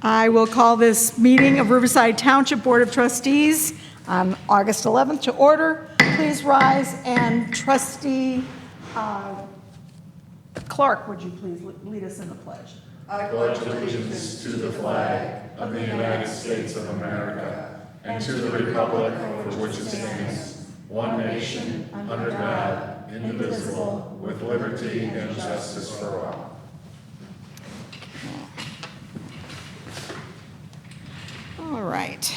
I will call this meeting of Riverside Township Board of Trustees on August 11th to order. Please rise, and Trustee Clarke, would you please lead us in the pledge? I pledge allegiance to the flag of the United States of America and to the republic for which it stands, one nation, under God, indivisible, with liberty and justice for all. All right.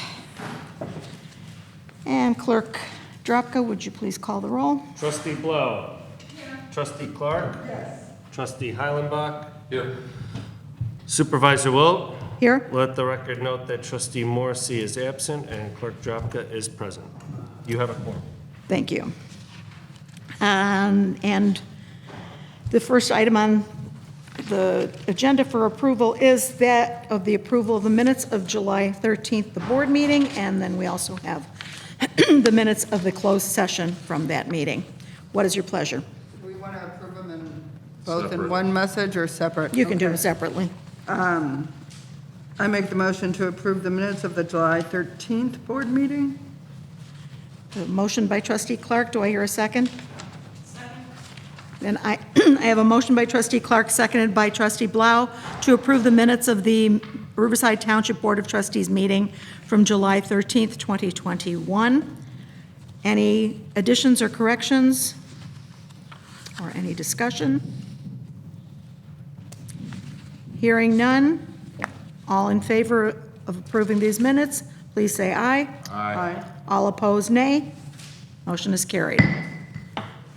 And Clerk Drapka, would you please call the roll? Trustee Blow. Here. Trustee Clarke. Yes. Trustee Heilenbach. Here. Supervisor Wilt. Here. Let the record note that Trustee Morrissey is absent and Clerk Drapka is present. You have a quorum. Thank you. And the first item on the agenda for approval is that of the approval of the minutes of July 13th, the board meeting, and then we also have the minutes of the closed session from that meeting. What is your pleasure? Do we want to approve them in both in one message or separate? You can do them separately. I make the motion to approve the minutes of the July 13th board meeting. A motion by Trustee Clarke. Do I hear a second? Second. Then I have a motion by Trustee Clarke, seconded by Trustee Blau, to approve the minutes of the Riverside Township Board of Trustees meeting from July 13th, 2021. Any additions or corrections? Or any discussion? Hearing none. All in favor of approving these minutes, please say aye. Aye. All opposed, nay. Motion is carried.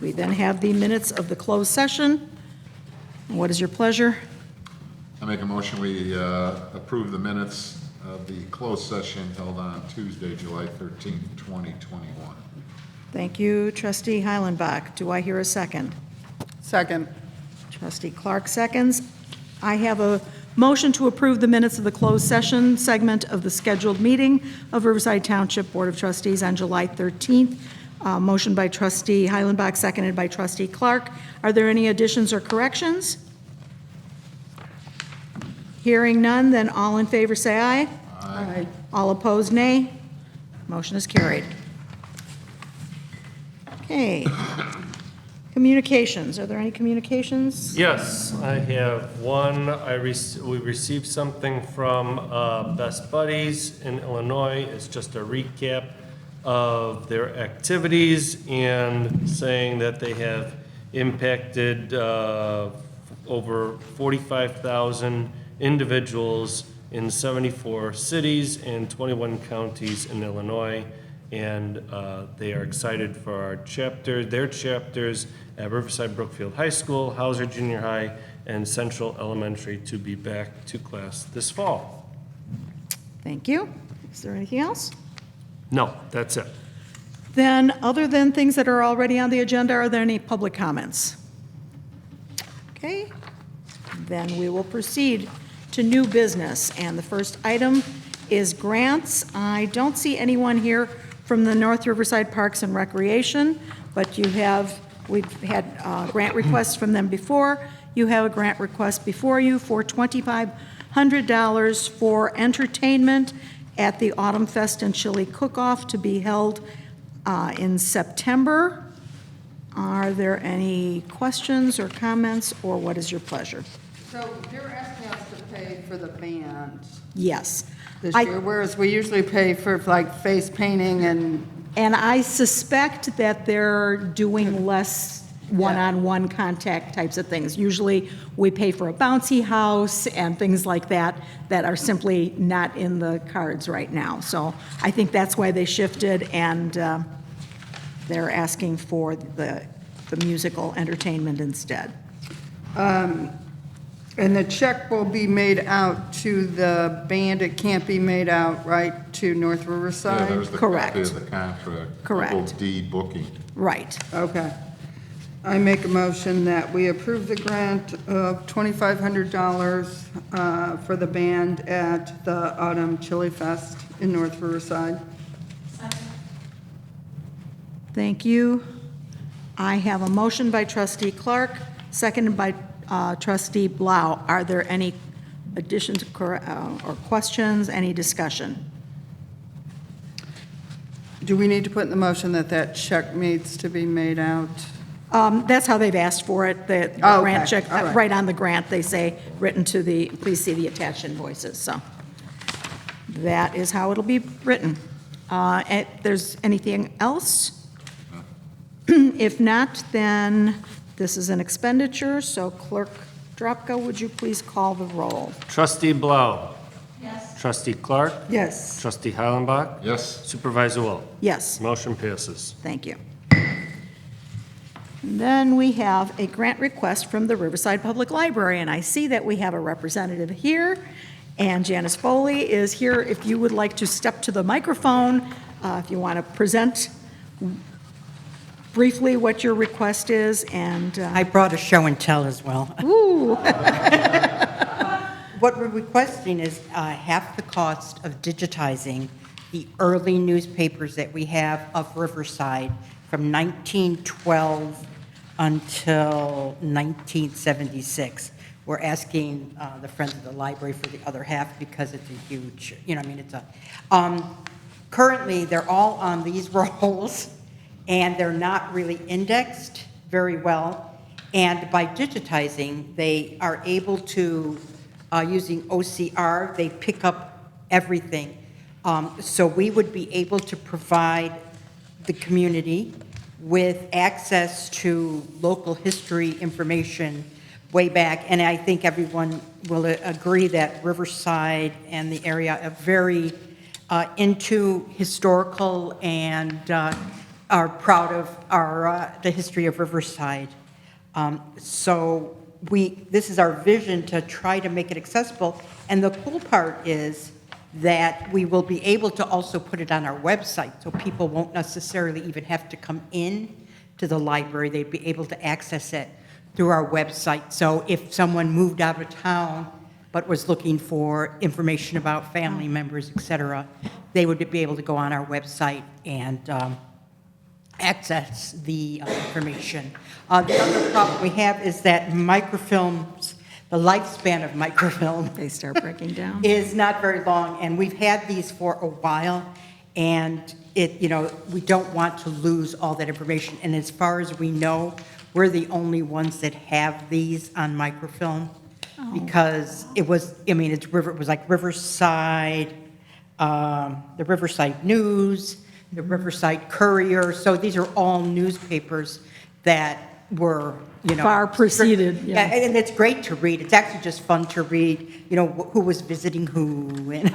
We then have the minutes of the closed session. What is your pleasure? I make a motion we approve the minutes of the closed session held on Tuesday, July 13th, 2021. Thank you, Trustee Heilenbach. Do I hear a second? Second. Trustee Clarke seconds. I have a motion to approve the minutes of the closed session segment of the scheduled meeting of Riverside Township Board of Trustees on July 13th. Motion by Trustee Heilenbach, seconded by Trustee Clarke. Are there any additions or corrections? Hearing none, then all in favor say aye. Aye. All opposed, nay. Motion is carried. Okay. Communications. Are there any communications? Yes, I have one. We received something from Best Buddies in Illinois. It's just a recap of their activities and saying that they have impacted over 45,000 individuals in 74 cities and 21 counties in Illinois. And they are excited for their chapters at Riverside Brookfield High School, Hauser Junior High, and Central Elementary to be back to class this fall. Thank you. Is there anything else? No, that's it. Then, other than things that are already on the agenda, are there any public comments? Okay. Then we will proceed to new business. And the first item is grants. I don't see anyone here from the North Riverside Parks and Recreation, but we've had grant requests from them before. You have a grant request before you for $2,500 for entertainment at the Autumn Fest and Chili Cook-Off to be held in September. Are there any questions or comments, or what is your pleasure? So you're asking us to pay for the band Yes. this year, whereas we usually pay for like face painting and... And I suspect that they're doing less one-on-one contact types of things. Usually, we pay for a bouncy house and things like that that are simply not in the cards right now. So I think that's why they shifted, and they're asking for the musical entertainment instead. And the check will be made out to the band. It can't be made out, right, to North Riverside? Yeah, there's the Correct. copy of the contract. Correct. Double D booking. Right. Okay. I make a motion that we approve the grant of $2,500 for the band at the Autumn Chili Fest in North Riverside. Thank you. I have a motion by Trustee Clarke, seconded by Trustee Blau. Are there any additions or questions, any discussion? Do we need to put in the motion that that check needs to be made out? That's how they've asked for it, the Oh, grant okay. check, All right. right on the grant, they say, written to the, please see the attached invoices, so that is how it'll be written. If there's anything else? If not, then this is an expenditure, so Clerk Drapka, would you please call the roll? Trustee Blau. Yes. Trustee Clarke. Yes. Trustee Heilenbach. Yes. Supervisor Wilt. Yes. Motion passes. Thank you. Then we have a grant request from the Riverside Public Library, and I see that we have a representative here, and Janice Foley is here. If you would like to step to the microphone, if you want to present briefly what your request is, and, I brought a show and tell as well. ooh, What we're requesting is half the cost of digitizing the early newspapers that we have of Riverside from 1912 until 1976. We're asking the Friends of the Library for the other half because it's a huge, it's a, currently, they're all on these rolls, and they're not really indexed very well. And by digitizing, they are able to, using OCR, they pick up everything. So we would be able to provide the community with access to local history information way back. And I think everyone will agree that Riverside and the area are very into historical and are proud of our the history of Riverside. So this is our vision to try to make it accessible. And the cool part is that we will be able to also put it on our website, so people won't necessarily even have to come in to the library. They'd be able to access it through our website. So if someone moved out of town but was looking for information about family members, et cetera, they would be able to go on our website and access the information. The other problem we have is that microfilms, the lifespan of microfilm they start breaking down. is not very long, and we've had these for a while, and we don't want to lose all that information. And as far as we know, we're the only ones that have these on microfilm, because it was like Riverside, the Riverside News, the Riverside Courier. So these are all newspapers that were, Far preceded, Yeah, yeah. and it's great to read. It's actually just fun to read, who was visiting who and,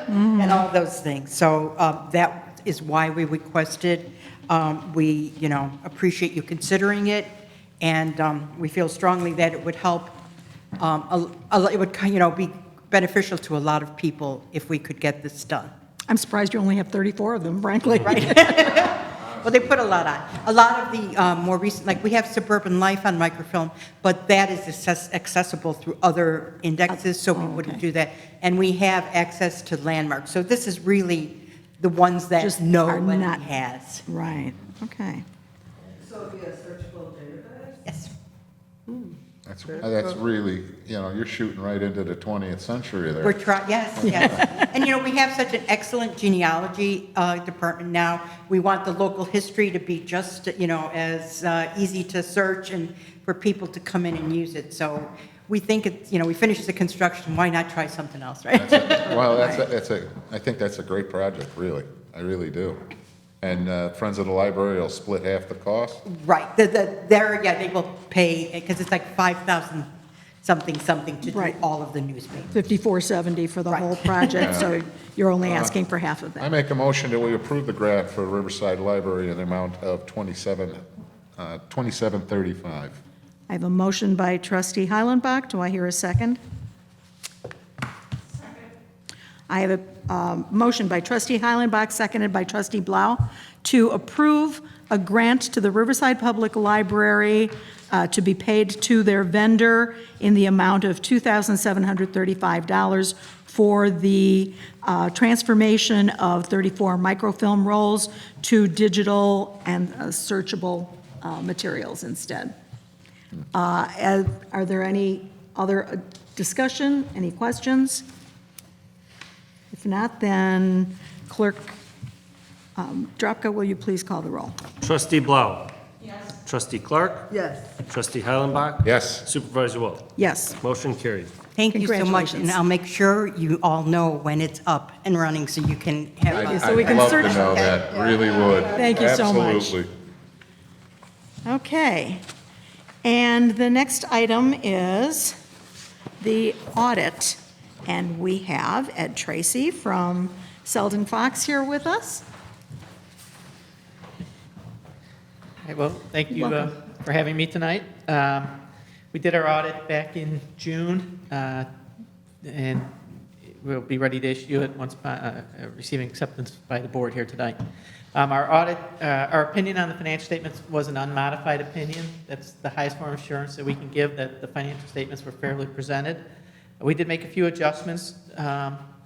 and all those things. So that is why we requested. We, appreciate you considering it, and we feel strongly that it would help. It would, be beneficial to a lot of people if we could get this done. I'm surprised you only have 34 of them, frankly. Well, they put a lot on. A lot of the more recent, like we have Suburban Life on microfilm, but that is accessible through other indexes, so we wouldn't do that. And we have access to landmarks. So this is really the ones that Just no are one not- has. Right, okay. So it'd be a searchable database? Yes. That's really, you're shooting right into the 20th century there. We're trying, yes. And, we have such an excellent genealogy department now. We want the local history to be just, as easy to search and for people to come in and use it. So we think we finish the construction, why not try something else, right? I think that's a great project, really. I really do. And Friends of the Library will split half the cost? Right, they will pay, because it's like 5,000 something to do Right. all of the newspapers. $54.70 for the Right. whole project, so you're only asking for half of I that. make a motion that we approve the grant for Riverside Library in the amount of $27.35. I have a motion by trustee Heilenbach. Do I hear a second? I have a motion by trustee Heilenbach, seconded by trustee Blau, to approve a grant to the Riverside Public Library to be paid to their vendor in the amount of $2,735 for the transformation of 34 microfilm rolls to digital and searchable materials instead. Are there any other discussion? Any questions? If not, then Clerk Drapka, will you please call the roll? Trustee Blau. Yes. Trustee Clarke. Yes. Trustee Heilenbach. Yes. Supervisor Wilt. Yes. Motion carried. Thank you so much, and Congratulations. I'll make sure you all know when it's up and running so you can have you, a so we can I'd love search- to know that, really would. Thank you so much. Absolutely. Okay. And the next item is the audit. And we have Ed Tracy from Selden Fox here with us. Hi, well, thank you Welcome. for having me tonight. We did our audit back in June, and we'll be ready to issue it once receiving acceptance by the board here tonight. Our audit, our opinion on the financial statements was an unmodified opinion. That's the highest form of assurance that we can give that the financial statements were fairly presented. We did make a few adjustments.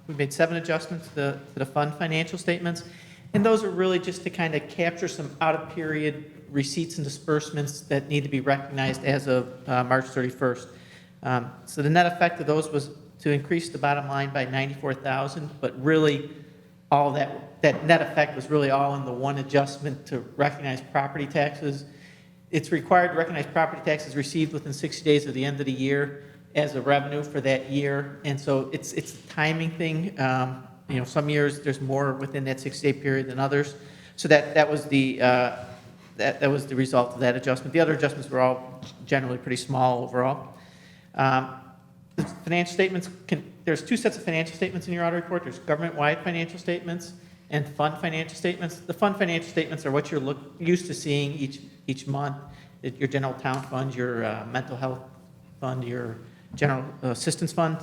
We made 7 adjustments to the fund financial statements, and those are really just to kind of capture some out-of-period receipts and disbursements that need to be recognized as of March 31st. So the net effect of those was to increase the bottom line by $94,000, but really all that net effect was really all in the one adjustment to recognize property taxes. It's required to recognize property taxes received within 60 days of the end of the year as a revenue for that year, and so it's a timing thing. Some years there's more within that 60-day period than others. So that was the that was the result of that adjustment. The other adjustments were all generally pretty small overall. The financial statements there's 2 sets of financial statements in your audit report. There's government-wide financial statements and fund financial statements. The fund financial statements are what you're used to seeing each month. Your general town fund, your mental health fund, your general assistance fund.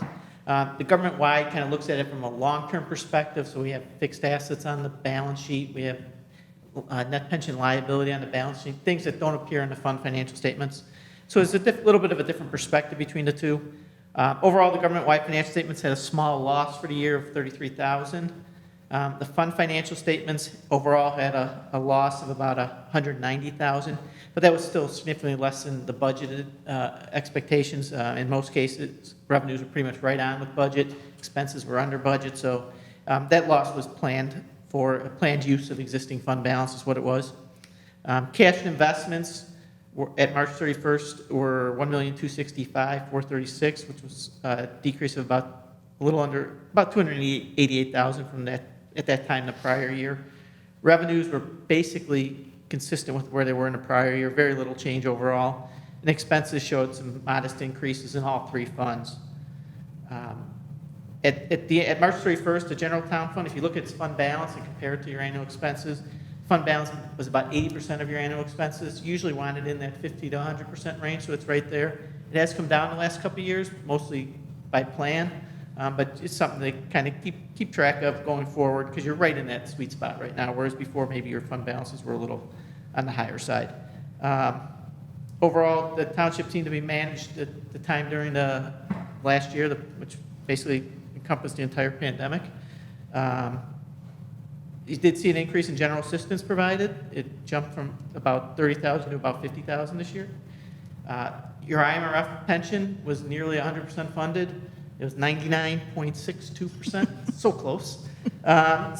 The government-wide kind of looks at it from a long-term perspective. So we have fixed assets on the balance sheet. We have net pension liability on the balance sheet, things that don't appear in the fund financial statements. So it's a little bit of a different perspective between the two. Overall, the government-wide financial statements had a small loss for the year of $33,000. The fund financial statements overall had a loss of about $190,000, but that was still significantly less than the budgeted expectations. In most cases, revenues were pretty much right on with budget. Expenses were under budget, so that loss was planned for a planned use of existing fund balance is what it was. Cash and investments were, at March 31st were $1,265,436, which was a decrease of about $288,000 from that at that time the prior year. Revenues were basically consistent with where they were in the prior year, very little change overall, and expenses showed some modest increases in all 3 funds. At March 31st, the general town fund, if you look at its fund balance and compare it to your annual expenses, fund balance was about 80% of your annual expenses, usually wanted in that 50 to 100% range, so it's right there. It has come down the last couple of years, mostly by plan, but it's something to kind of keep track of going forward, because you're right in that sweet spot right now, whereas before maybe your fund balances were a little on the higher side. Overall, the township seemed to be managed at the time during the last year, which basically encompassed the entire pandemic. You did see an increase in general assistance provided. It jumped from about $30,000 to about $50,000 this year. Your IMRF pension was nearly 100% funded. It was 99.62%, so close.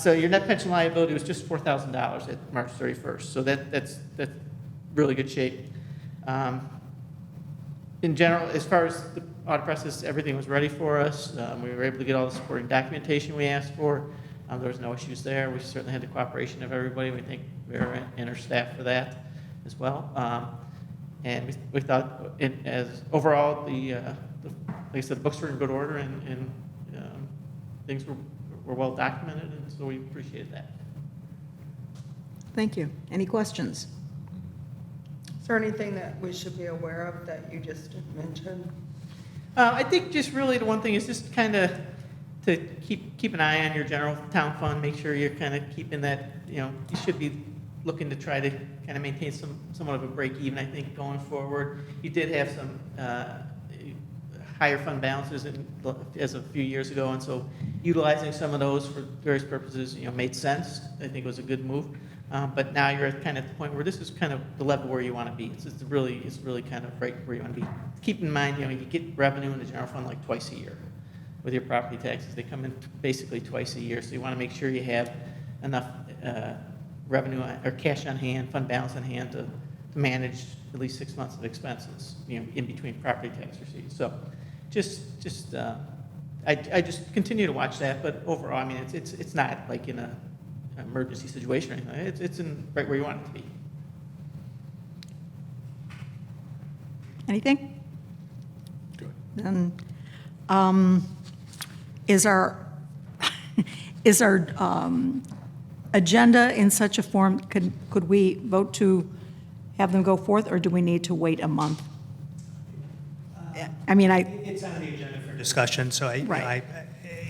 So your net pension liability was just $4,000 at March 31st. So that's really good shape. In general, as far as the audit process, everything was ready for us. We were able to get all the supporting documentation we asked for. There was no issues there. We certainly had the cooperation of everybody. We thank Vera and her staff for that as well. And we thought, as overall, like I said, the books were in good order and things were well documented, and so we appreciated that. Thank you. Any questions? Is there anything that we should be aware of that you just mentioned? I think just really the one thing is just kind of to keep an eye on your general town fund, make sure you're kind of keeping that, you should be looking to try to kind of maintain somewhat of a break even, I think, going forward. You did have some higher fund balances as a few years ago, and so utilizing some of those for various purposes, made sense. I think it was a good move. But now you're at kind of the point where this is kind of the level where you want to be. It's really kind of right where you want to be. Keep in mind, you get revenue in the general fund like twice a year with your property taxes. They come in basically twice a year, so you want to make sure you have enough revenue or cash on hand, fund balance on hand to manage at least 6 months of expenses, in between property tax receipts. So I just continue to watch that, but overall, I mean, it's not like in an emergency situation or anything. It's in right where you want it to be. Anything? Then, is our agenda in such a form, could we vote to have them go forth, or do we need to wait a month? I mean, It's on the agenda for discussion, so Right.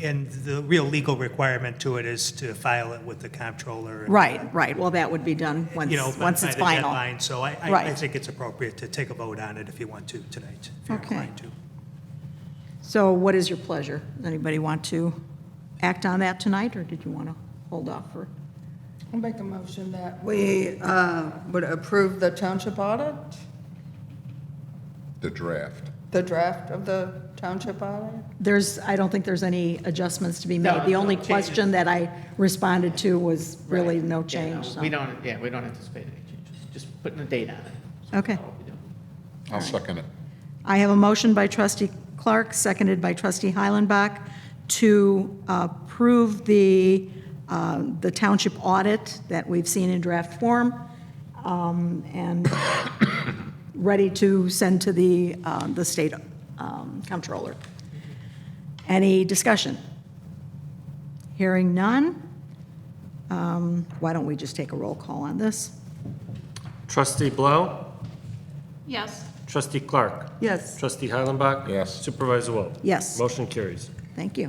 and the real legal requirement to it is to file it with the comptroller. right, well, that would be done once By it's the final. deadline. So I Right. think it's appropriate to take a vote on it if you want to tonight, if you're Okay. inclined to. So what is your pleasure? Does anybody want to act on that tonight, or did you want to hold off for? I'll make a motion that we would approve the township audit, The draft. the draft of the township audit. I don't think there's any adjustments to be No, made. The no only changes. question that I responded to was really Right. no Yeah, change. so. we don't anticipate any changes. Just putting a date on it. So Okay. that's all we'll be doing. I'll second it. I have a motion by trustee Clarke, seconded by trustee Heilenbach, to approve the township audit that we've seen in draft form, and ready to send to the state comptroller. Any discussion? Hearing none, why don't we just take a roll call on this? Trustee Blau? Yes. Trustee Clarke? Yes. Trustee Heilenbach? Yes. Supervisor Wilt? Yes, Motion carries. thank you.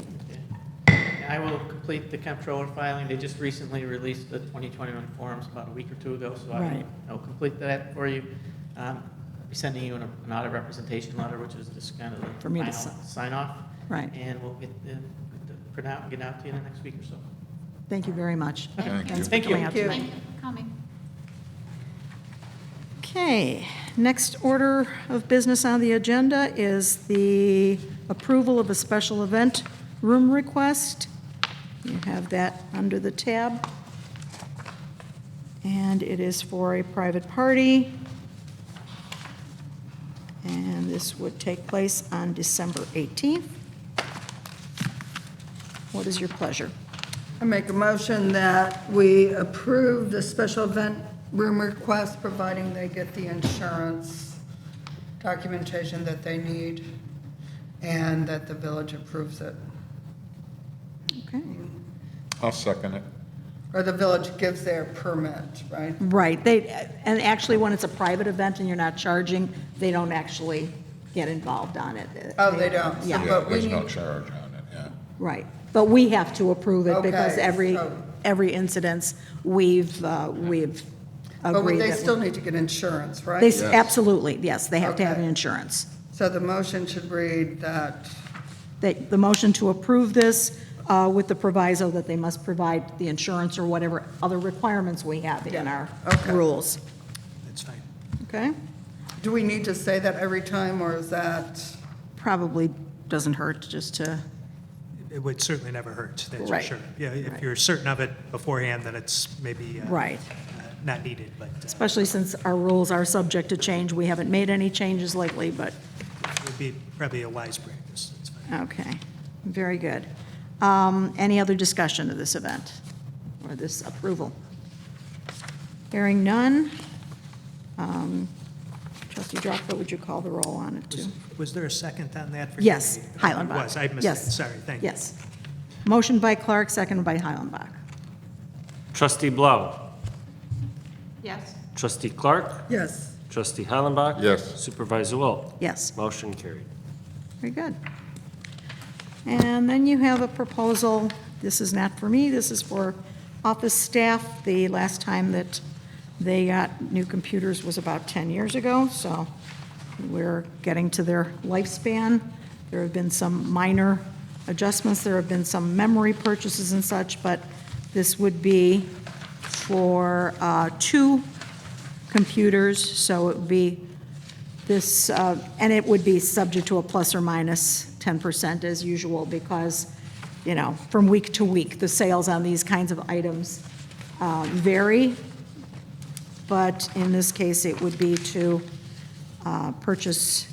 I will complete the comptroller filing. They just recently released the 2021 forms about a week or two ago, so Right. I'll complete that for you. I'll be sending you an audit representation letter, which is just kind of the For me to final sign off. Right. And we'll get the print out and get out to you in the next week or so. Thank you very much. Thank Thanks you. for Thank you. coming out Thank you. tonight. Thank you for coming. Okay, next order of business on the agenda is the approval of a special event room request. You have that under the tab. And it is for a private party. And this would take place on December 18th. What is your pleasure? I make a motion that we approve the special event room request, providing they get the insurance documentation that they need, and that the village approves it. Okay. I'll second it. Or the village gives their permit, right? Right, and actually, when it's a private event and you're not charging, they don't actually get involved on it. Oh, they don't? So, Yeah. Yeah, but we there's no need- charge on it, yeah. Right, but we have to approve it because Okay, so- every incidence, we've agreed But they that. still need to get insurance, right? They, Yes. absolutely, yes, they have to have Okay. insurance. So the motion should read that, The motion to approve this with the proviso that they must provide the insurance or whatever other requirements we have in our Okay. rules, That's fine. okay? do we need to say that every time, or is that? Probably doesn't hurt just to, It would certainly never hurt, that's for Right. sure. Yeah, Right. if you're certain of it beforehand, then it's maybe right. not needed, but Especially since our rules are subject to change. We haven't made any changes lately, but, it would be probably a wise practice. That's fine. okay, very good. Any other discussion of this event or this approval? Hearing none. Trustee Drapka, would you call the roll on it, too? Was there a second on that? Forgive Yes, me. Heilenbach. It was, I missed it, Yes. sorry, thank you. Yes. Motion by Clark, second by Heilenbach. Trustee Blau? Yes. Trustee Clarke? Yes. Trustee Heilenbach? Yes. Supervisor Wilt? Yes. Motion carried. Very good. And then you have a proposal, this is not for me, this is for office staff. The last time that they got new computers was about 10 years ago, so we're getting to their lifespan. There have been some minor adjustments, there have been some memory purchases and such, but this would be for 2 computers, so it would be this, and it would be subject to a plus or minus 10% as usual, because, from week to week, the sales on these kinds of items vary. But in this case, it would be to purchase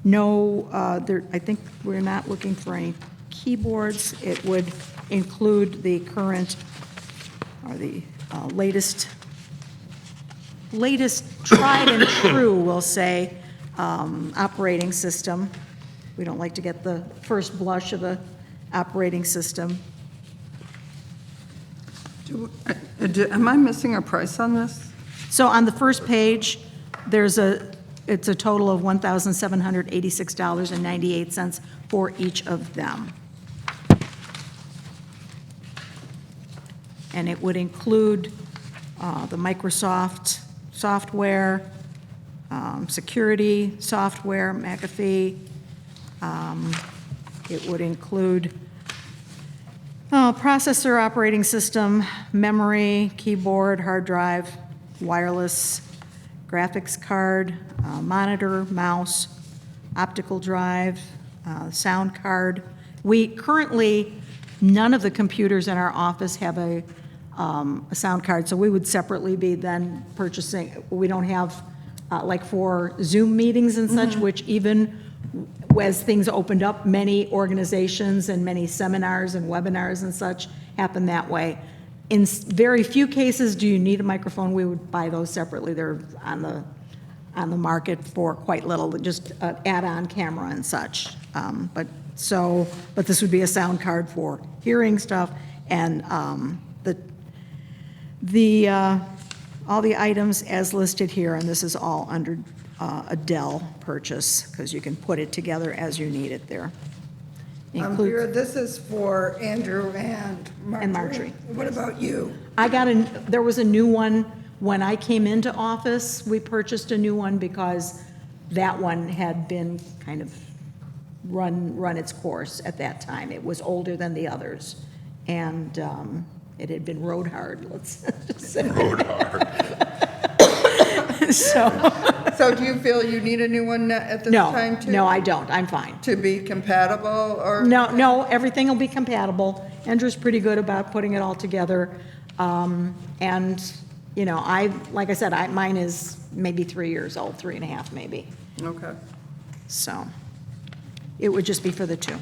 I think we're not looking for any keyboards. It would include the current, or the latest tried and true, we'll say, operating system. We don't like to get the first blush of a operating system. Am I missing a price on this? So on the first page, it's a total of $1,786.98 for each of them. And it would include the Microsoft software, security software, McAfee. It would include processor, operating system, memory, keyboard, hard drive, wireless, graphics card, monitor, mouse, optical drive, sound card. We currently, none of the computers in our office have a sound card, so we would separately be then purchasing. We don't have, like for Zoom meetings and such, which even as things opened up, many organizations and many seminars and webinars and such happen that way. In very few cases do you need a microphone. We would buy those separately. They're on the market for quite little, just an add-on camera and such. But this would be a sound card for hearing stuff, and all the items as listed here, and this is all under a Dell purchase, because you can put it together as you need it there. Vera, this is for Andrew and Marjorie. And Marjorie. What about you? There was a new one when I came into office. We purchased a new one because that one had been kind of run its course at that time. It was older than the others, and it had been rode hard, let's just say. Rode hard. So do you feel you need a new one at this time too? No, I don't. I'm fine. To be compatible or? No, everything will be compatible. Andrew's pretty good about putting it all together. And, like I said, mine is maybe 3 years old, 3.5 maybe. Okay. So it would just be for the 2.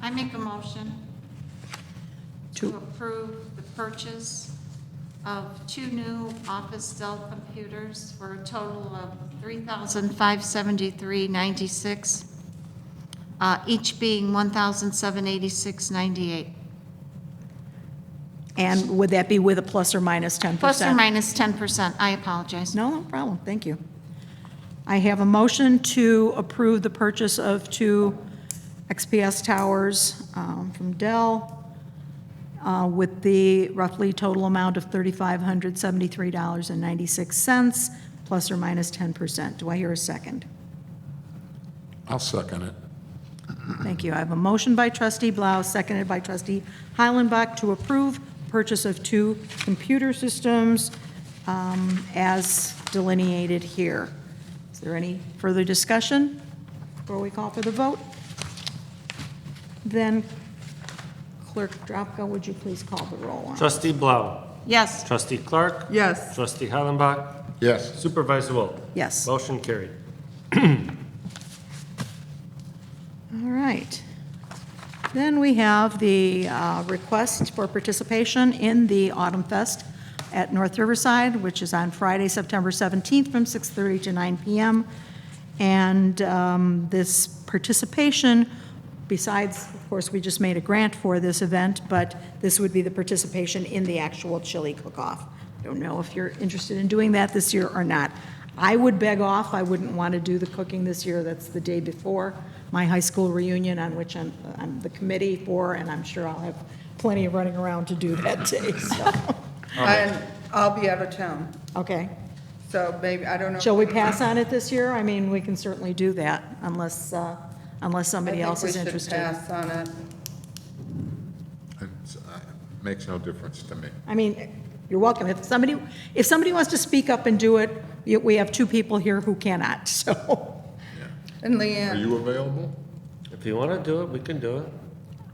I make a motion to 2. approve the purchase of 2 new Office Dell computers for a total of $3,573.96, each being $1,786.98. And would that be with a plus or minus 10%? Plus or minus 10%. I apologize. No problem. Thank you. I have a motion to approve the purchase of 2 XPS towers from Dell with the roughly total amount of $3,573.96, plus or minus 10%. Do I hear a second? I'll second it. Thank you. I have a motion by trustee Blau, seconded by trustee Heilenbach, to approve purchase of 2 computer systems as delineated here. Is there any further discussion before we call for the vote? Then, Clerk Dropka, would you please call the roll on? Trustee Blau. Yes. Trustee Clarke. Yes. Trustee Heilenbach. Yes. Supervisor Wilt. Yes. Motion carried. All right. Then we have the request for participation in the Autumn Fest at North Riverside, which is on Friday, September 17th from 6:30 to 9 p.m. And this participation, besides, of course, we just made a grant for this event, but this would be the participation in the actual chili cook-off. I don't know if you're interested in doing that this year or not. I would beg off. I wouldn't want to do the cooking this year. That's the day before my high school reunion, on which I'm the committee for, and I'm sure I'll have plenty of running around to do that day, so. And I'll be out of town, Okay. so maybe, I don't know. Shall we pass on it this year? I mean, we can certainly do that, unless somebody else is interested. I think we should pass on it. makes no difference to me. I mean, you're welcome. If somebody wants to speak up and do it, we have two people here who cannot, so. And Are Leanne, you available? If you want to do it, we can do it.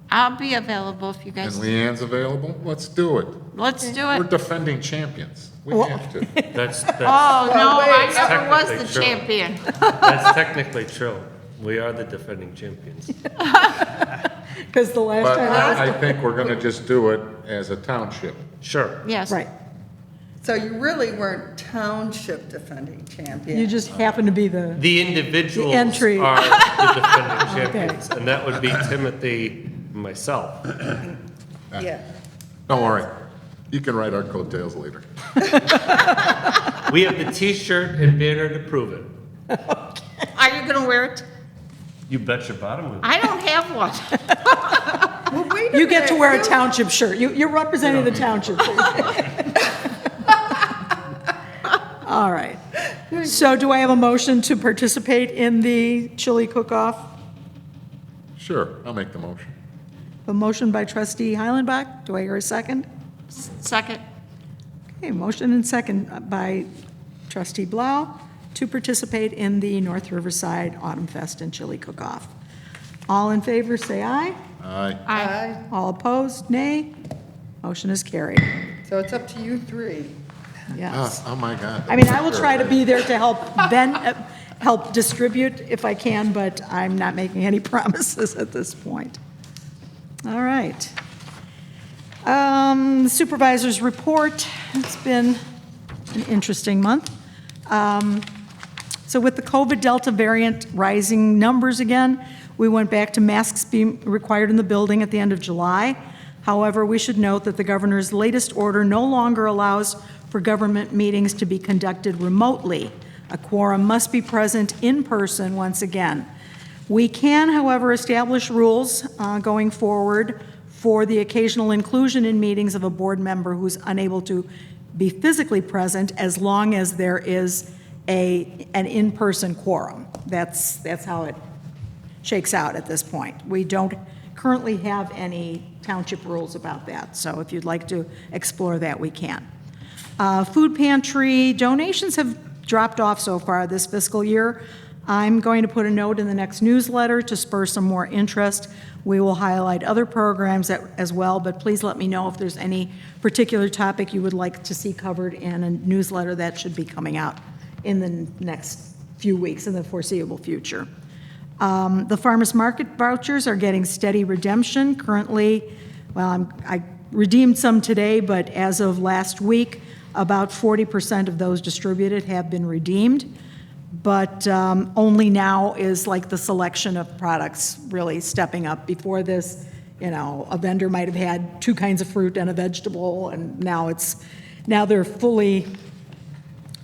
I'll be available if you And guys, Leanne's available? Let's do it. let's do We're it. defending champions. We Well- have to. That's Oh, no, I never was technically the true. champion. That's technically true. We are the defending champions. Because the last But time, I think we're gonna just do it as a township. Sure. Yes. right, so you really weren't township defending champion. you just happen to be the, The individuals The entry. are the defending champions, and that would be Timothy and myself. Yeah. Don't worry. You can write our coattails later. We have the T-shirt and banner to prove it. Are you going to wear it? You bet your bottom we will. I don't have one. Well, wait you get to minute. wear a township shirt. You're representing the township. All right. So do I have a motion to participate in the chili cook-off? Sure, I'll make the motion. A motion by trustee Heilenbach. Do I hear a second? Second. Okay, motion and second by trustee Blau to participate in the North Riverside Autumn Fest and Chili Cook-Off. All in favor, say aye. Aye. Aye. All opposed, nay. Motion is carried. So it's up to you three. Yes. Oh, my God. I mean, I will try to be there to help distribute if I can, but I'm not making any promises at this point. All right. Supervisor's report. It's been an interesting month. So with the COVID Delta variant rising numbers again, we went back to masks being required in the building at the end of July. However, we should note that the governor's latest order no longer allows for government meetings to be conducted remotely. A quorum must be present in person once again. We can, however, establish rules going forward for the occasional inclusion in meetings of a board member who's unable to be physically present as long as there is an in-person quorum. That's how it shakes out at this point. We don't currently have any township rules about that, so if you'd like to explore that, we can. Food pantry donations have dropped off so far this fiscal year. I'm going to put a note in the next newsletter to spur some more interest. We will highlight other programs as well, but please let me know if there's any particular topic you would like to see covered in a newsletter that should be coming out in the next few weeks, in the foreseeable future. The farmers market vouchers are getting steady redemption. Currently, well, I redeemed some today, but as of last week, about 40% of those distributed have been redeemed. But only now is like the selection of products really stepping up. Before this, a vendor might have had 2 kinds of fruit and a vegetable, and now they're fully,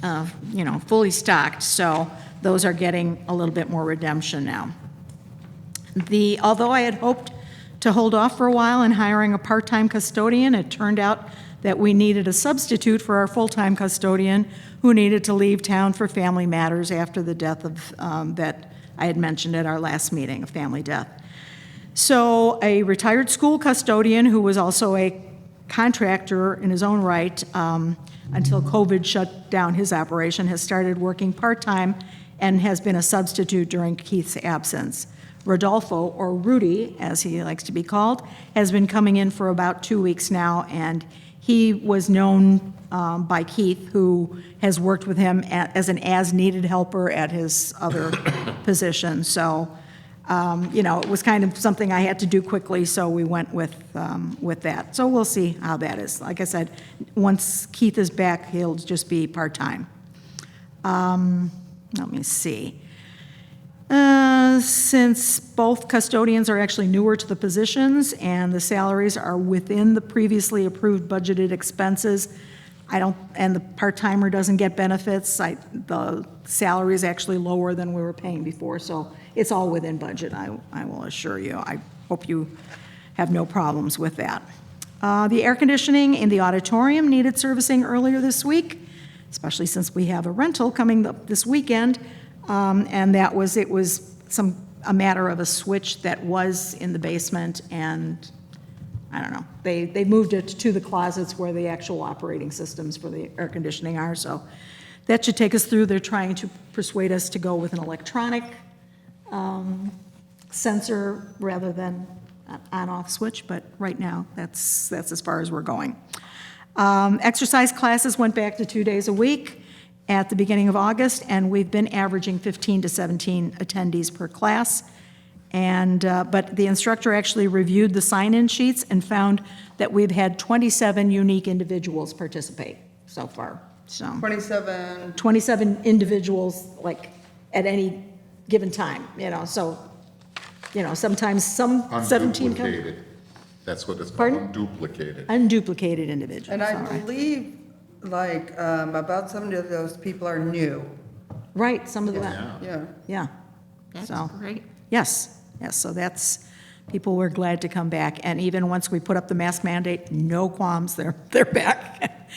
fully stocked. So those are getting a little bit more redemption now. Although I had hoped to hold off for a while in hiring a part-time custodian, it turned out that we needed a substitute for our full-time custodian who needed to leave town for family matters after the death of, that I had mentioned at our last meeting, a family death. So a retired school custodian who was also a contractor in his own right until COVID shut down his operation has started working part-time and has been a substitute during Keith's absence. Rodolfo, or Rudy, as he likes to be called, has been coming in for about 2 weeks now, and he was known by Keith, who has worked with him as an as-needed helper at his other position. So, it was kind of something I had to do quickly, so we went with that. So we'll see how that is. Like I said, once Keith is back, he'll just be part-time. Let me see. Since both custodians are actually newer to the positions and the salaries are within the previously approved budgeted expenses, and the part-timer doesn't get benefits, the salary is actually lower than we were paying before, so it's all within budget, I will assure you. I hope you have no problems with that. The air conditioning in the auditorium needed servicing earlier this week, especially since we have a rental coming up this weekend. And it was a matter of a switch that was in the basement and I don't know. They moved it to the closets where the actual operating systems for the air conditioning are, so that should take us through. They're trying to persuade us to go with an electronic sensor rather than an on-off switch, but right now, that's as far as we're going. Exercise classes went back to 2 days a week at the beginning of August, and we've been averaging 15 to 17 attendees per class. And, but the instructor actually reviewed the sign-in sheets and found that we've had 27 unique individuals participate so far, so. 27 individuals, like, at any given time, so, sometimes some 17 come. Unduplicated. That's what it's called, Pardon? unduplicated. Unduplicated individuals. And I all right. believe, like, about 70 of those people are new. Right, some of them, Yeah. yeah. That's So, great. yes, so that's, people were glad to come back, and even once we put up the mask mandate, no qualms, they're back.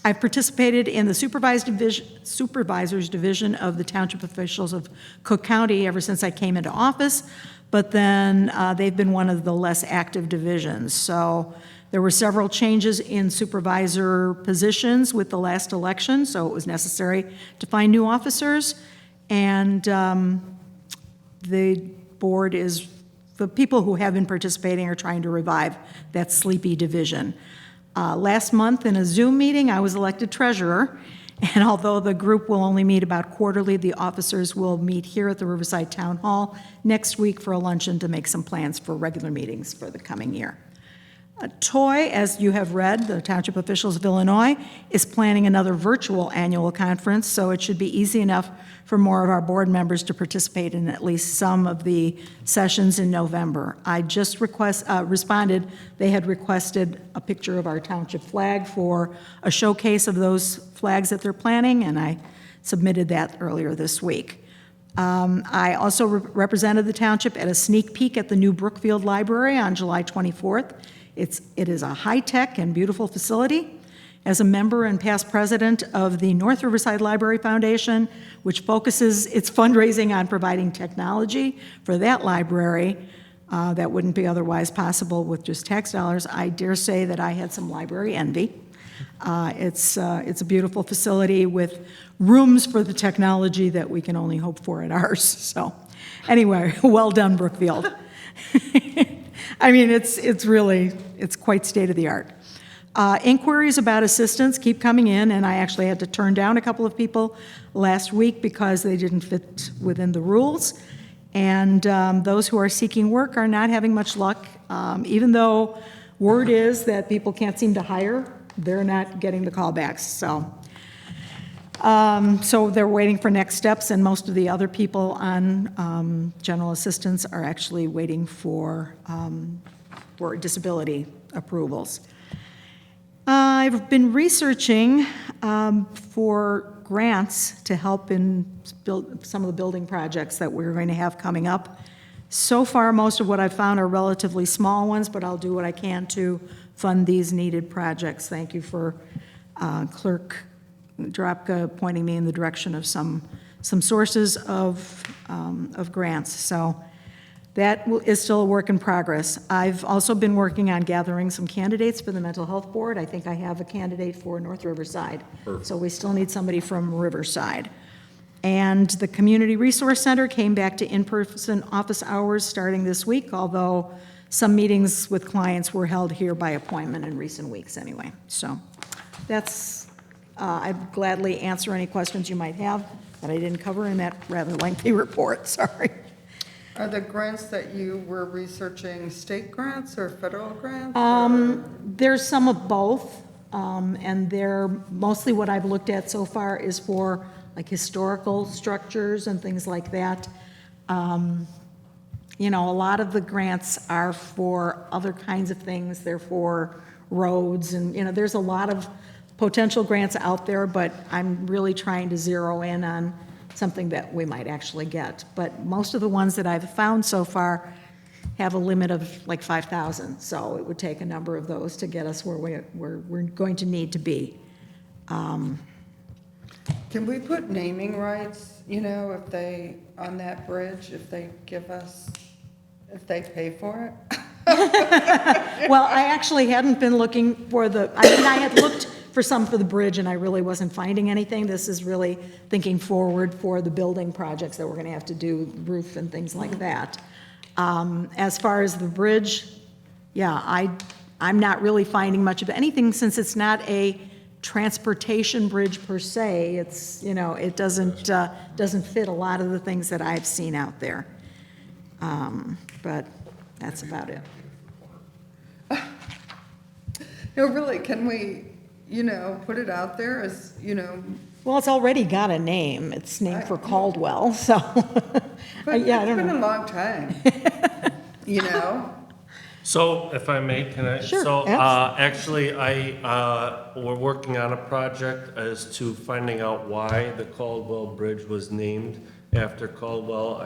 I've participated in the supervisors division of the Township Officials of Cook County ever since I came into office, but then they've been one of the less active divisions. So there were several changes in supervisor positions with the last election, so it was necessary to find new officers. And the board is, the people who have been participating are trying to revive that sleepy division. Last month in a Zoom meeting, I was elected treasurer, and although the group will only meet about quarterly, the officers will meet here at the Riverside Town Hall next week for a luncheon to make some plans for regular meetings for the coming year. TOY, as you have read, the Township Officials of Illinois, is planning another virtual annual conference, so it should be easy enough for more of our board members to participate in at least some of the sessions in November. I just responded, they had requested a picture of our township flag for a showcase of those flags that they're planning, and I submitted that earlier this week. I also represented the township at a sneak peek at the new Brookfield Library on July 24th. It is a high-tech and beautiful facility. As a member and past president of the North Riverside Library Foundation, which focuses its fundraising on providing technology for that library that wouldn't be otherwise possible with just tax dollars, I dare say that I had some library envy. It's a beautiful facility with rooms for the technology that we can only hope for at ours. So anyway, well done, Brookfield. I mean, it's really quite state-of-the-art. Inquiries about assistance keep coming in, and I actually had to turn down a couple of people last week because they didn't fit within the rules. And those who are seeking work are not having much luck. Even though word is that people can't seem to hire, they're not getting the callbacks. So they're waiting for next steps, and most of the other people on general assistance are actually waiting for disability approvals. I've been researching for grants to help in some of the building projects that we're going to have coming up. So far, most of what I've found are relatively small ones, but I'll do what I can to fund these needed projects. Thank you for Clerk Drapka pointing me in the direction of some sources of grants. So that is still a work in progress. I've also been working on gathering some candidates for the Mental Health Board. I think I have a candidate for North Riverside. Perfect. So we still need somebody from Riverside. And the Community Resource Center came back to in-person office hours starting this week, although some meetings with clients were held here by appointment in recent weeks anyway. So that's, I'd gladly answer any questions you might have that I didn't cover in that rather lengthy report, sorry. Are the grants that you were researching state grants or federal grants? or- There's some of both, and they're, mostly what I've looked at so far is for like historical structures and things like that. You know, a lot of the grants are for other kinds of things. They're for roads and, you know, there's a lot of potential grants out there, but I'm really trying to zero in on something that we might actually get. But most of the ones that I've found so far have a limit of like 5,000. So it would take a number of those to get us where we're going to need to be. Can we put naming rights, you know, if they, on that bridge, if they give us, if they pay for it? Well, I actually hadn't been looking for I had looked for some for the bridge, and I really wasn't finding anything. This is really thinking forward for the building projects that we're going to have to do, roof and things like that. As far as the bridge, yeah, I'm not really finding much of anything, since it's not a transportation bridge per se. It's, it doesn't fit a lot of the things that I've seen out there. But that's about it. No, really, can we, put it out there as, Well, it's already got a name. It's named for Caldwell, so, but yeah, I it's don't been a know. long time, So if I may, can I? Sure, So absolutely. actually, we're working on a project as to finding out why the Caldwell Bridge was named after Caldwell.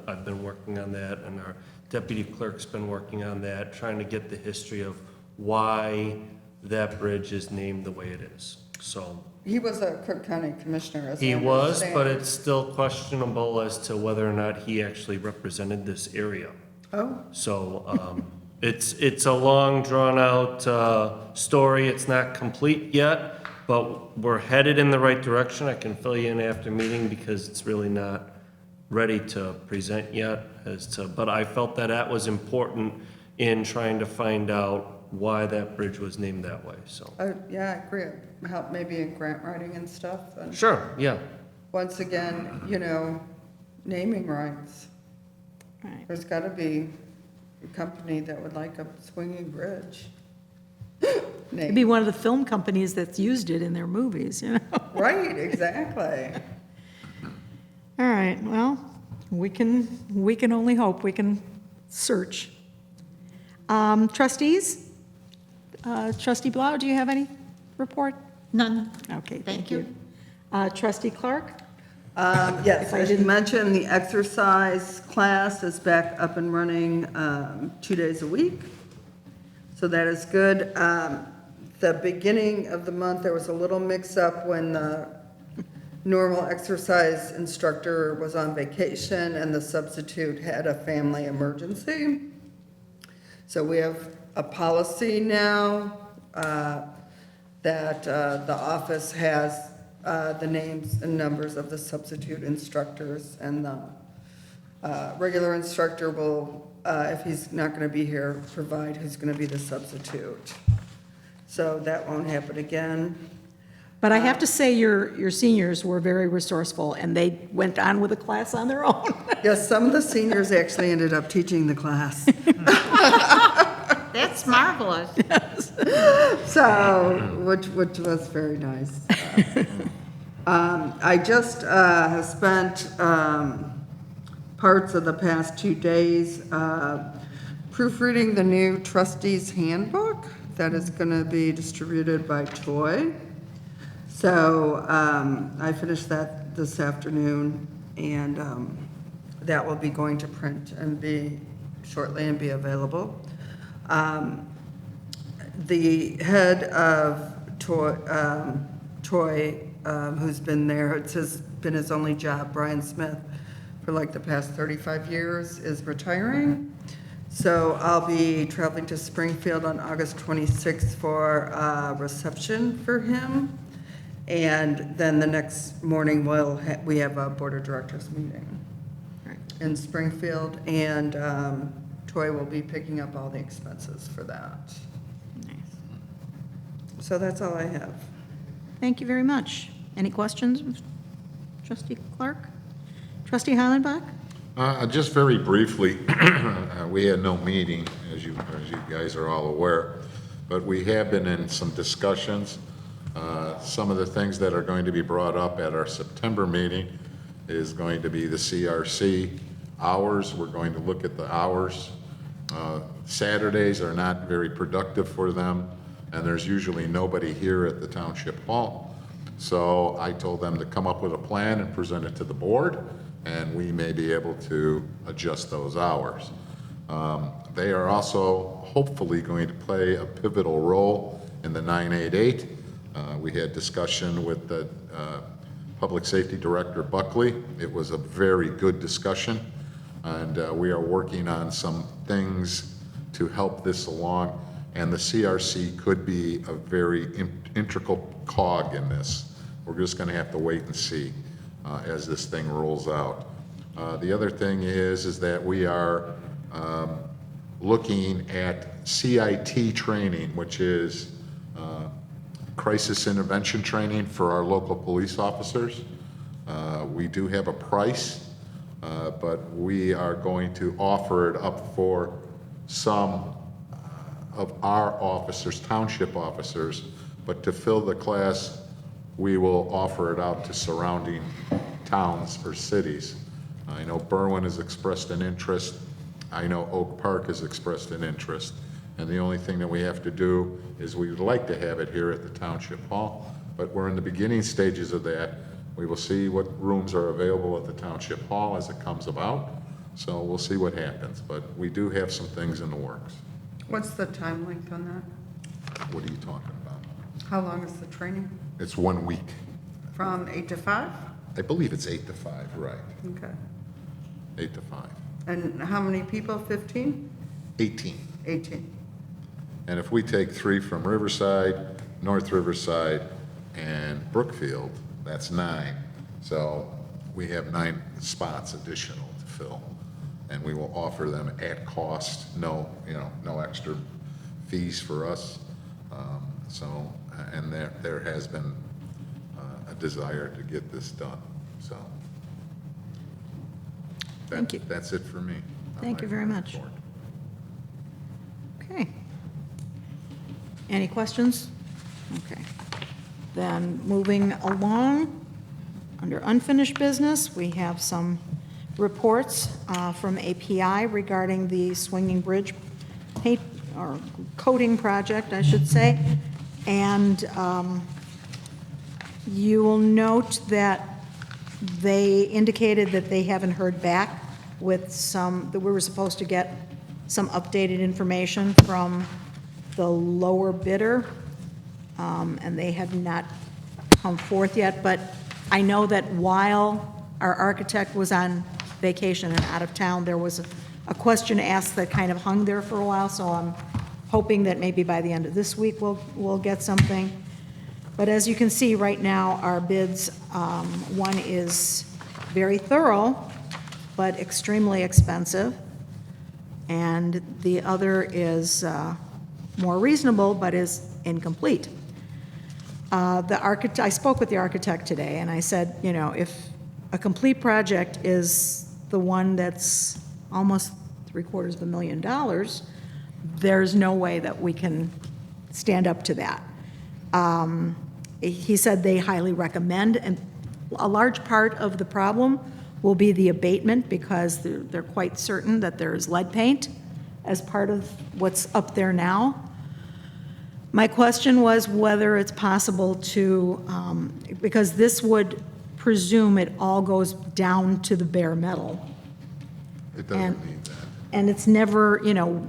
I've been working on that, and our deputy clerk's been working on that, trying to get the history of why that bridge is named the way it is. So He was a Cook County Commissioner, as I he was, understand. but it's still questionable as to whether or not he actually represented this area. Oh, So it's a long, drawn-out story. It's not complete yet, but we're headed in the right direction. I can fill you in after meeting because it's really not ready to present yet but I felt that was important in trying to find out why that bridge was named that way, so. yeah, I agree. Help maybe in grant writing and stuff. And Sure, yeah. once again, naming rights. Right. There's got to be a company that would like a swinging bridge. It'd be one of the film companies that's used it in their movies, Right, exactly. All right, well, we can only hope. We can search. Trustees? Trustee Blau, do you have any report? None. Okay, Thank thank you. you. Trustee Clarke? Yes, If I as you didn't- mentioned, the exercise class is back up and running 2 days a week. So that is good. The beginning of the month, there was a little mix-up when the normal exercise instructor was on vacation and the substitute had a family emergency. So we have a policy now that the office has the names and numbers of the substitute instructors, and the regular instructor will, if he's not going to be here, provide who's going to be the substitute. So that won't happen again. But I have to say, your seniors were very resourceful, and they went on with the class on their own. Yes, some of the seniors actually ended up teaching the class. That's marvelous. So, which was very nice. I just have spent parts of the past 2 days proofreading the new Trustees handbook that is going to be distributed by Toy. So I finished that this afternoon, and that will be going to print and be shortly and be available. The head of Troy, who's been there, it's been his only job, Brian Smith, for like the past 35 years, is retiring. So I'll be traveling to Springfield on August 26th for a reception for him. And then the next morning, we have a board of directors meeting in Springfield, and Troy will be picking up all the expenses for that. So that's all I have. Thank you very much. Any questions, Trustee Clarke? Trustee Heilenbach? Just very briefly, we had no meeting, as you guys are all aware, but we have been in some discussions. Some of the things that are going to be brought up at our September meeting is going to be the CRC hours. We're going to look at the hours. Saturdays are not very productive for them, and there's usually nobody here at the Township Hall. So I told them to come up with a plan and present it to the board, and we may be able to adjust those hours. They are also hopefully going to play a pivotal role in the 988. We had discussion with the Public Safety Director Buckley. It was a very good discussion, and we are working on some things to help this along, and the CRC could be a very integral cog in this. We're just going to have to wait and see as this thing rolls out. The other thing is that we are looking at CIT training, which is crisis intervention training for our local police officers. We do have a price, but we are going to offer it up for some of our officers, township officers, but to fill the class, we will offer it out to surrounding towns or cities. I know Berwyn has expressed an interest. I know Oak Park has expressed an interest. And the only thing that we have to do is we would like to have it here at the Township Hall, but we're in the beginning stages of that. We will see what rooms are available at the Township Hall as it comes about. So we'll see what happens, but we do have some things in the works. What's the time length on that? What are you talking about? How long is the training? It's 1 week. From 8 to 5? I believe it's 8 to 5, right? Okay. 8 to 5. And how many people? 15? 18. 18. And if we take 3 from Riverside, North Riverside, and Brookfield, that's 9. So we have 9 spots additional to fill. And we will offer them at cost, no extra fees for us. And there has been a desire to get this done, so. Thank you. That's it for me. Thank you very much. Okay. Any questions? Okay. Then moving along, under unfinished business, we have some reports from API regarding the swinging bridge paint or coating project, I should say. And you will note that they indicated that they haven't heard back with that we were supposed to get some updated information from the lower bidder, and they have not come forth yet. But I know that while our architect was on vacation and out of town, there was a question asked that kind of hung there for a while, so I'm hoping that maybe by the end of this week we'll get something. But as you can see right now, our bids, one is very thorough, but extremely expensive, and the other is more reasonable, but is incomplete. I spoke with the architect today, and I said, if a complete project is the one that's almost $750,000, there's no way that we can stand up to that. He said they highly recommend, and a large part of the problem will be the abatement, because they're quite certain that there's lead paint as part of what's up there now. My question was whether it's possible to, because this would presume it all goes down to the bare metal. It doesn't need that. And it's never,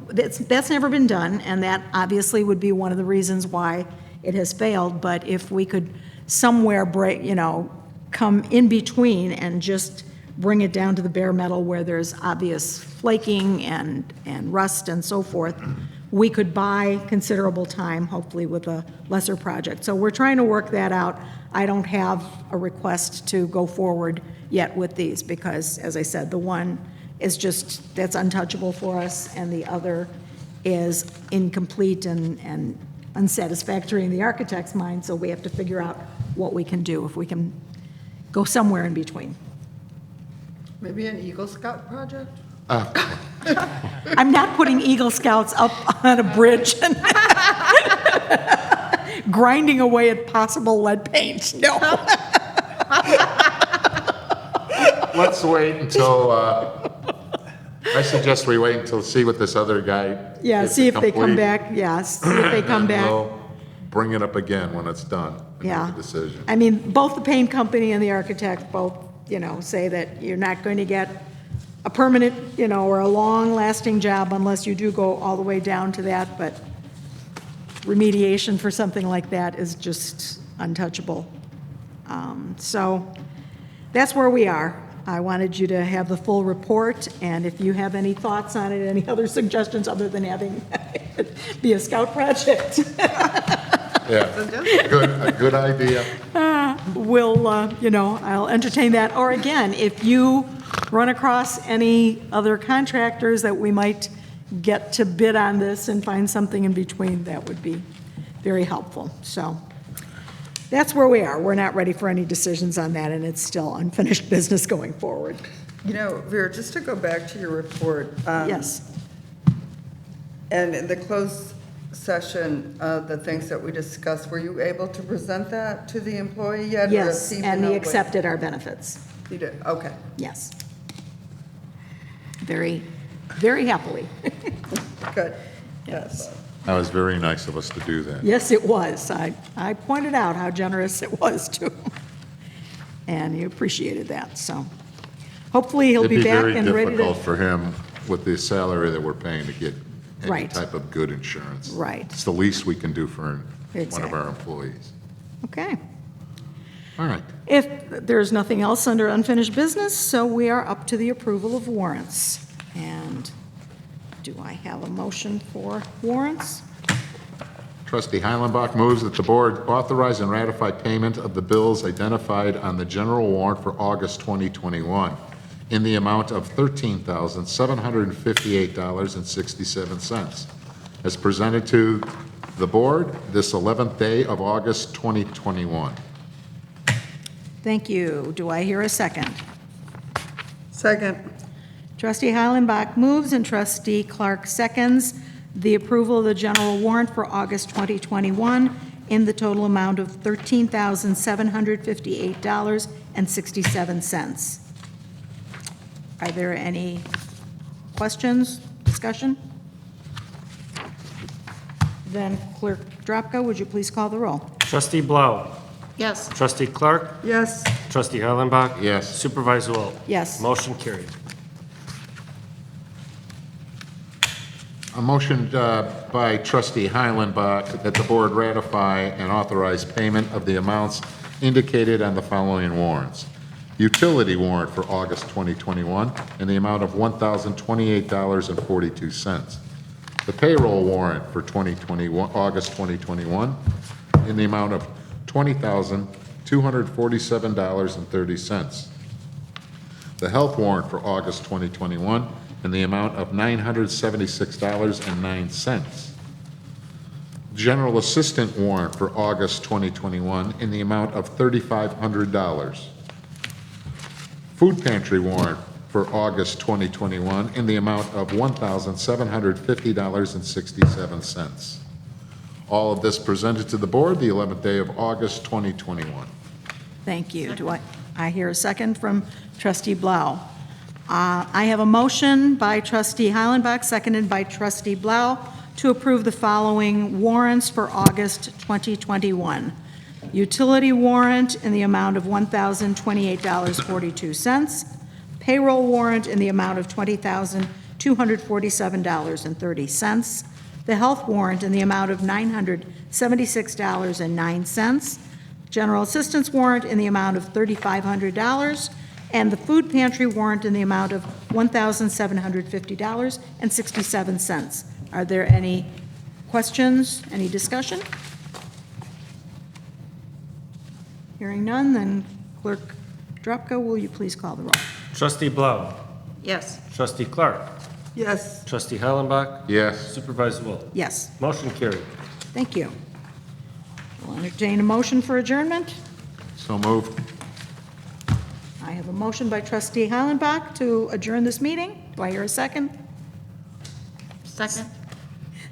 that's never been done, and that obviously would be one of the reasons why it has failed. But if we could somewhere come in between and just bring it down to the bare metal where there's obvious flaking and rust and so forth, we could buy considerable time, hopefully with a lesser project. So we're trying to work that out. I don't have a request to go forward yet with these because, as I said, the one is that's untouchable for us, and the other is incomplete and unsatisfactory in the architect's mind, so we have to figure out what we can do, if we can go somewhere in between. Maybe an Eagle Scout project? I'm not putting Eagle Scouts up on a bridge and grinding away at possible lead paint, no. Let's wait until, I suggest we wait until see what this other guy. Yeah, gets see if they come complete, back, yes, see if they come and back. we'll bring it up again when it's done and Yeah. make a decision. I mean, both the paint company and the architect both, say that you're not going to get a permanent, or a long-lasting job unless you do go all the way down to that, but remediation for something like that is just untouchable. So that's where we are. I wanted you to have the full report, and if you have any thoughts on it, any other suggestions other than having it be a scout project, Yeah, a good idea. we'll, I'll entertain that. Or again, if you run across any other contractors that we might get to bid on this and find something in between, that would be very helpful. So that's where we are. We're not ready for any decisions on that, and it's still unfinished business going forward. Vera, just to go back to your report. Yes. And in the closed session, the things that we discussed, were you able to present that to the employee yet? or Yes, has he and been he away? accepted our benefits. He did, okay. Yes. Very, very happily. Good. Yes. That was very nice of us to do that. Yes, it was. I pointed out how generous it was to him. And he appreciated that, so hopefully he'll be back and It'd be very ready difficult to. for him with the salary that we're paying to get any Right. type of good insurance. Right. It's the least we can do for one of Exactly. our employees. Okay. All right. If there's nothing else under unfinished business, so we are up to the approval of warrants. And do I have a motion for warrants? Trustee Heilenbach moves that the board authorize and ratify payment of the bills identified on the general warrant for August 2021 in the amount of $13,758.67 as presented to the board this 11th day of August 2021. Thank you. Do I hear a second? Second. Trustee Heilenbach moves and trustee Clarke seconds the approval of the general warrant for August 2021 in the total amount of $13,758.67. Are there any questions, discussion? Then Clerk Drapka, would you please call the roll? Trustee Blau. Yes. Trustee Clarke. Yes. Trustee Heilenbach. Yes. Supervisor Wilt. Yes. Motion carried. A motion by trustee Heilenbach that the board ratify and authorize payment of the amounts indicated on the following warrants. Utility warrant for August 2021 in the amount of $1,028.42. The payroll warrant for August 2021 in the amount of $20,247.30. The health warrant for August 2021 in the amount of $976.09. General assistant warrant for August 2021 in the amount of $3,500. Food pantry warrant for August 2021 in the amount of $1,750.67. All of this presented to the board the 11th day of August 2021. Thank you. Do I hear a second from trustee Blau? I have a motion by trustee Heilenbach, seconded by trustee Blau, to approve the following warrants for August 2021. Utility warrant in the amount of $1,028.42. Payroll warrant in the amount of $20,247.30. The health warrant in the amount of $976.09. General assistance warrant in the amount of $3,500. And the food pantry warrant in the amount of $1,750.67. Are there any questions, any discussion? Hearing none, then Clerk Drapka, will you please call the roll? Trustee Blau. Yes. Trustee Clarke. Yes. Trustee Heilenbach. Yes. Supervisor Wilt. Yes, Motion carried. thank you. We'll entertain a motion for adjournment. So moved. I have a motion by trustee Heilenbach to adjourn this meeting. Do I hear a second? Second.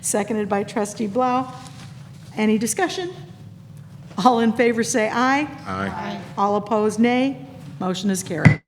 Seconded by trustee Blau. Any discussion? All in favor say aye. Aye. All opposed, nay. Motion is carried.